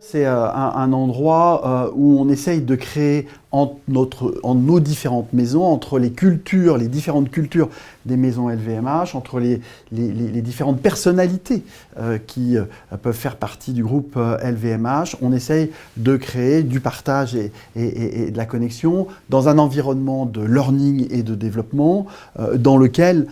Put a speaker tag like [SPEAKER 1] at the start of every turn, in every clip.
[SPEAKER 1] C'est un endroit où on essaye de créer en nos différentes maisons, entre les cultures, les différentes cultures des maisons LVMH, entre les différentes personnalités qui peuvent faire partie du groupe LVMH, on essaye de créer du partage et de la connexion dans un environnement de learning et de développement dans lequel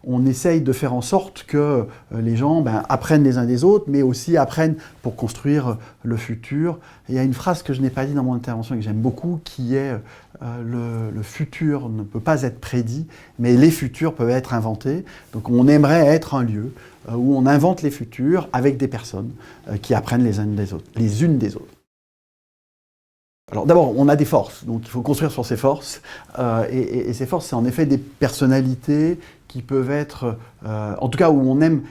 [SPEAKER 1] on essaye de faire en sorte que les gens apprennent les uns des autres, mais aussi apprennent pour construire le futur. Et il y a une phrase que je n'ai pas dit dans mon intervention et que j'aime beaucoup, qui est le futur ne peut pas être prédit, mais les futurs peuvent être inventés. Donc on aimerait être un lieu où on invente les futurs avec des personnes qui apprennent les unes des autres. Alors d'abord, on a des forces, donc il faut construire sur ces forces. Et ces forces, c'est en effet des personnalités qui peuvent être, en tout cas où on aime,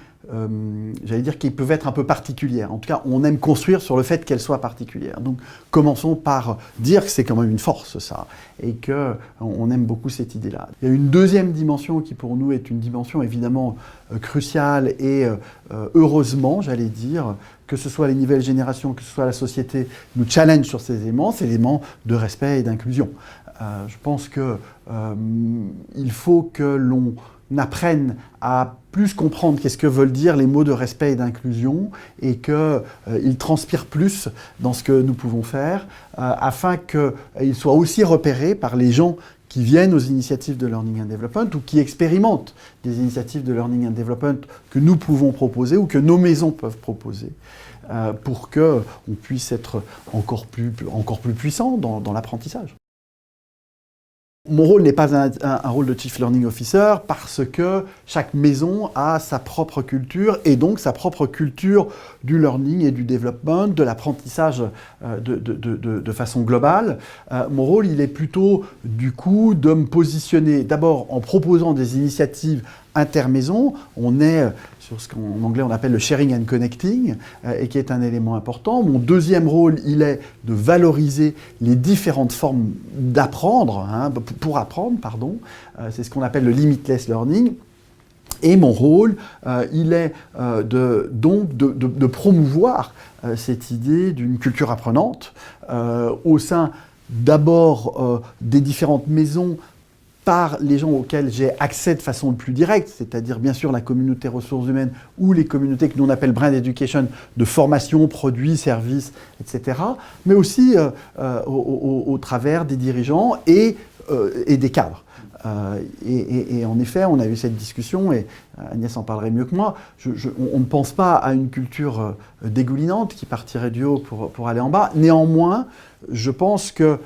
[SPEAKER 1] j'allais dire qu'ils peuvent être un peu particulières. En tout cas, on aime construire sur le fait qu'elles soient particulières. Donc commençons par dire que c'est quand même une force, ça, et qu'on aime beaucoup cette idée-là. Il y a une deuxième dimension qui pour nous est une dimension évidemment cruciale et heureusement, j'allais dire, que ce soit les nouvelles générations, que ce soit la société, nous challenge sur ces éléments, c'est l'élément de respect et d'inclusion. Je pense qu'il faut que l'on apprenne à plus comprendre qu'est-ce que veulent dire les mots de respect et d'inclusion et qu'ils transpirent plus dans ce que nous pouvons faire afin qu'ils soient aussi repérés par les gens qui viennent aux initiatives de Learning and Development ou qui expérimentent des initiatives de Learning and Development que nous pouvons proposer ou que nos maisons peuvent proposer pour qu'on puisse être encore plus puissant dans l'apprentissage. Mon rôle n'est pas un rôle de Chief Learning Officer parce que chaque maison a sa propre culture et donc sa propre culture du learning et du development, de l'apprentissage de façon globale. Mon rôle, il est plutôt du coup de me positionner d'abord en proposant des initiatives intermaisons. On est sur ce qu'en anglais on appelle le sharing and connecting et qui est un élément important. Mon deuxième rôle, il est de valoriser les différentes formes d'apprendre, pour apprendre, pardon. C'est ce qu'on appelle le limitless learning. Et mon rôle, il est de promouvoir cette idée d'une culture apprenante au sein d'abord des différentes maisons par les gens auxquels j'ai accès de façon le plus directe, c'est-à-dire bien sûr la communauté ressources humaines ou les communautés que nous on appelle brand education, de formation, produits, services, etc. Mais aussi au travers des dirigeants et des cadres. Et en effet, on a eu cette discussion, et Agnès en parlerait mieux que moi, on ne pense pas à une culture dégoulinante qui partirait du haut pour aller en bas. Néanmoins, je pense que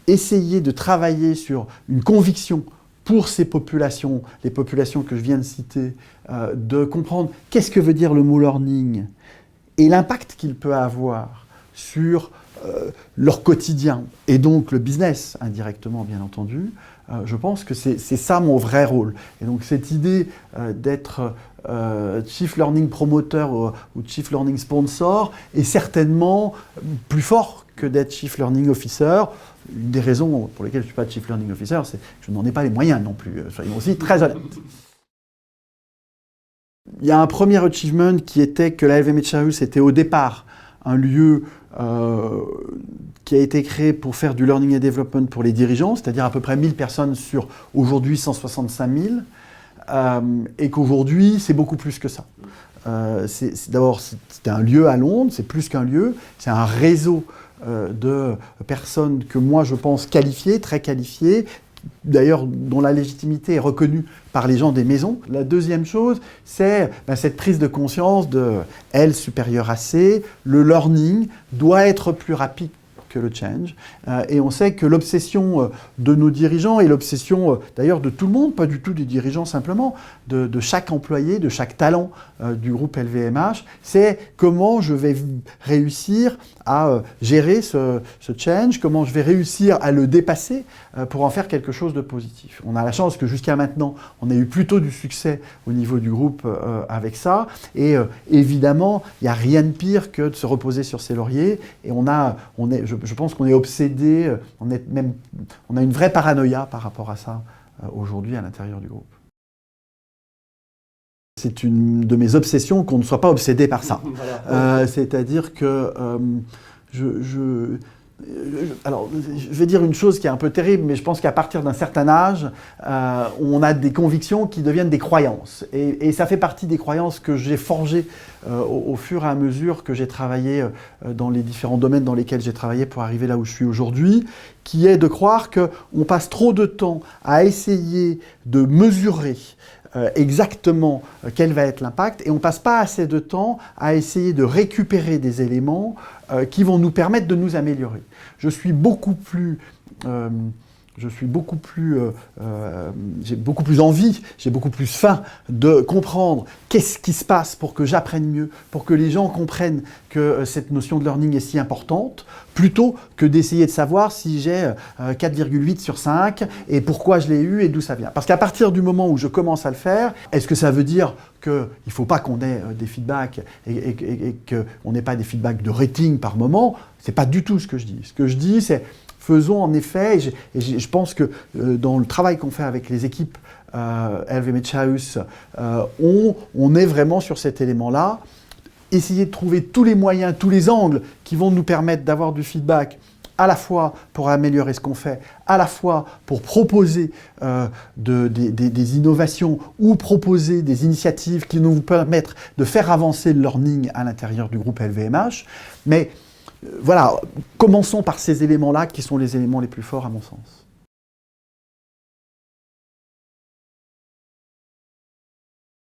[SPEAKER 1] essayer de travailler sur une conviction pour ces populations, les populations que je viens de citer, de comprendre qu'est-ce que veut dire le mot learning et l'impact qu'il peut avoir sur leur quotidien et donc le business indirectement bien entendu, je pense que c'est ça mon vrai rôle. Et donc cette idée d'être Chief Learning Promoteur ou Chief Learning Sponsor est certainement plus fort que d'être Chief Learning Officer. Une des raisons pour lesquelles je ne suis pas Chief Learning Officer, c'est que je n'en ai pas les moyens non plus, soyons aussi très honnêtes. Il y a un premier achievement qui était que la LVMH House était au départ un lieu qui a été créé pour faire du learning and development pour les dirigeants, c'est-à-dire à peu près 1000 personnes sur aujourd'hui 165 000, et qu'aujourd'hui c'est beaucoup plus que ça. D'abord, c'était un lieu à Londres, c'est plus qu'un lieu, c'est un réseau de personnes que moi je pense qualifiées, très qualifiées, d'ailleurs dont la légitimité est reconnue par les gens des maisons. La deuxième chose, c'est cette prise de conscience de L supérieur à C, le learning doit être plus rapide que le change. Et on sait que l'obsession de nos dirigeants et l'obsession d'ailleurs de tout le monde, pas du tout des dirigeants simplement, de chaque employé, de chaque talent du groupe LVMH, c'est comment je vais réussir à gérer ce change, comment je vais réussir à le dépasser pour en faire quelque chose de positif. On a la chance que jusqu'à maintenant, on a eu plutôt du succès au niveau du groupe avec ça. Et évidemment, il n'y a rien de pire que de se reposer sur ses lauriers. Et je pense qu'on est obsédé, on a une vraie paranoïa par rapport à ça aujourd'hui à l'intérieur du groupe. c'est une de mes obsessions qu'on ne soit pas obsédé par ça.
[SPEAKER 2] Voilà.
[SPEAKER 1] C'est-à-dire que alors, je vais dire une chose qui est un peu terrible, mais je pense qu'à partir d'un certain âge, on a des convictions qui deviennent des croyances. Et ça fait partie des croyances que j'ai forgées au fur et à mesure que j'ai travaillé dans les différents domaines dans lesquels j'ai travaillé pour arriver là où je suis aujourd'hui, qui est de croire qu'on passe trop de temps à essayer de mesurer exactement quel va être l'impact, et on ne passe pas assez de temps à essayer de récupérer des éléments qui vont nous permettre de nous améliorer. J'ai beaucoup plus envie, j'ai beaucoup plus faim de comprendre qu'est-ce qui se passe pour que j'apprenne mieux, pour que les gens comprennent que cette notion de learning est si importante, plutôt que d'essayer de savoir si j'ai 4,8 sur 5 et pourquoi je l'ai eu et d'où ça vient. Parce qu'à partir du moment où je commence à le faire, est-ce que ça veut dire qu'il ne faut pas qu'on ait des feedbacks et qu'on n'ait pas des feedbacks de rating par moment? C'est pas du tout ce que je dis. Ce que je dis, c'est faisons en effet, et je pense que dans le travail qu'on fait avec les équipes LVMH House, on est vraiment sur cet élément-là. Essayer de trouver tous les moyens, tous les angles qui vont nous permettre d'avoir du feedback, à la fois pour améliorer ce qu'on fait, à la fois pour proposer des innovations ou proposer des initiatives qui vont nous permettre de faire avancer le learning à l'intérieur du groupe LVMH. Mais voilà, commençons par ces éléments-là qui sont les éléments les plus forts à mon sens.